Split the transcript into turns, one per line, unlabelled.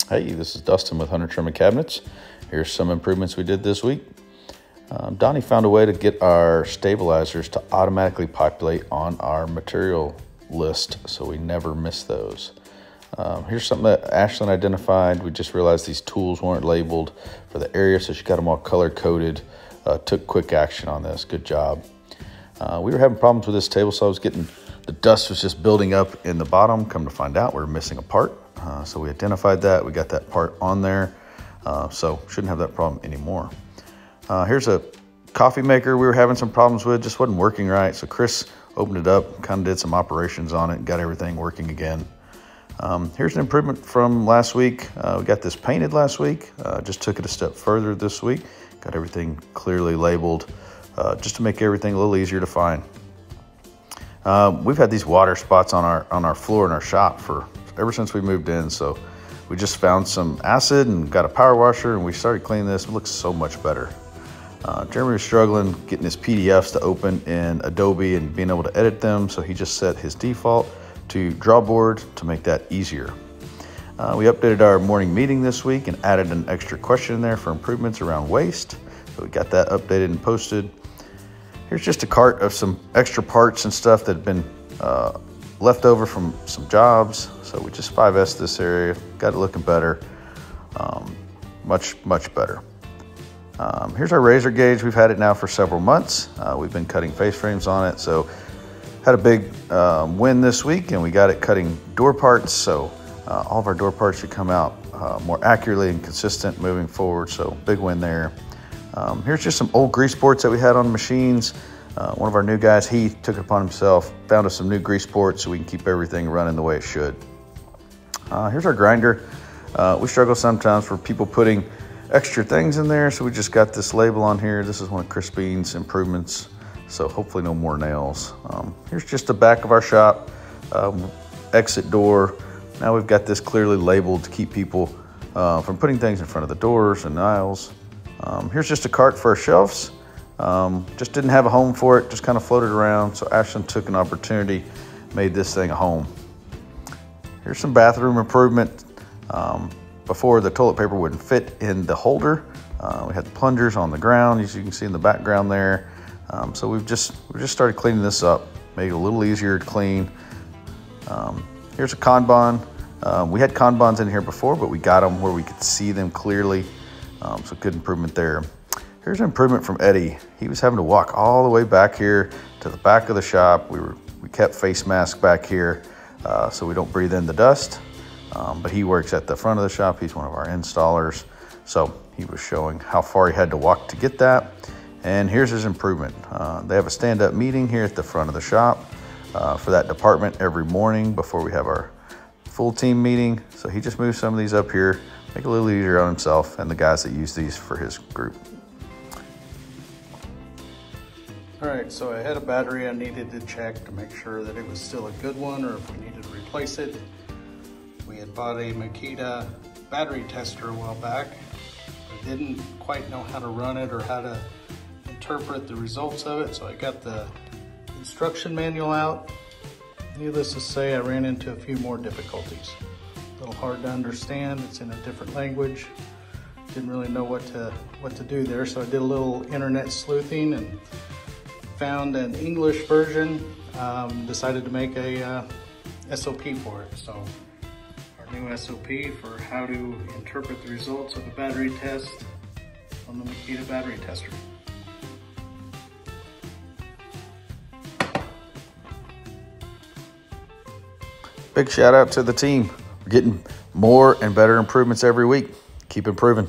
Hey, this is Dustin with Hunter Trim and Cabinets. Here's some improvements we did this week. Donnie found a way to get our stabilizers to automatically populate on our material list, so we never miss those. Here's something that Ashlyn identified. We just realized these tools weren't labeled for the area, so she got them all color-coded. Took quick action on this. Good job. We were having problems with this table, so the dust was just building up in the bottom. Come to find out, we were missing a part. So we identified that. We got that part on there. So shouldn't have that problem anymore. Here's a coffee maker we were having some problems with. Just wasn't working right. So Chris opened it up, kind of did some operations on it, and got everything working again. Here's an improvement from last week. We got this painted last week. Just took it a step further this week. Got everything clearly labeled just to make everything a little easier to find. We've had these water spots on our floor in our shop ever since we moved in. So we just found some acid and got a power washer, and we started cleaning this. It looks so much better. Jeremy was struggling getting his PDFs to open in Adobe and being able to edit them, so he just set his default to Drawboard to make that easier. We updated our morning meeting this week and added an extra question in there for improvements around waste. So we got that updated and posted. Here's just a cart of some extra parts and stuff that had been left over from some jobs. So we just 5S this area, got it looking better, much better. Here's our razor gauge. We've had it now for several months. We've been cutting face frames on it. So had a big win this week, and we got it cutting door parts. So all of our door parts should come out more accurately and consistent moving forward. So big win there. Here's just some old grease ports that we had on machines. One of our new guys, he took it upon himself, found us some new grease ports so we can keep everything running the way it should. Here's our grinder. We struggle sometimes for people putting extra things in there, so we just got this label on here. This is one of Chris Bean's improvements, so hopefully no more nails. Here's just the back of our shop, exit door. Now we've got this clearly labeled to keep people from putting things in front of the doors and aisles. Here's just a cart for our shelves. Just didn't have a home for it, just kind of floated around. So Ashlyn took an opportunity, made this thing a home. Here's some bathroom improvement. Before, the toilet paper wouldn't fit in the holder. We had the plungers on the ground, as you can see in the background there. So we just started cleaning this up, made it a little easier to clean. Here's a Kanban. We had Kanbans in here before, but we got them where we could see them clearly. So good improvement there. Here's an improvement from Eddie. He was having to walk all the way back here to the back of the shop. We kept face masks back here so we don't breathe in the dust. But he works at the front of the shop. He's one of our installers. So he was showing how far he had to walk to get that. And here's his improvement. They have a stand-up meeting here at the front of the shop for that department every morning before we have our full team meeting. So he just moved some of these up here, make it a little easier on himself and the guys that use these for his group.
All right, so I had a battery I needed to check to make sure that it was still a good one or if we needed to replace it. We had bought a Makita battery tester a while back, but didn't quite know how to run it or how to interpret the results of it, so I got the instruction manual out. Needless to say, I ran into a few more difficulties. A little hard to understand, it's in a different language. Didn't really know what to do there, so I did a little internet sleuthing and found an English version. Decided to make a SOP for it. So our new SOP for how to interpret the results of a battery test on the Makita battery tester.
Big shout out to the team. We're getting more and better improvements every week. Keep improving.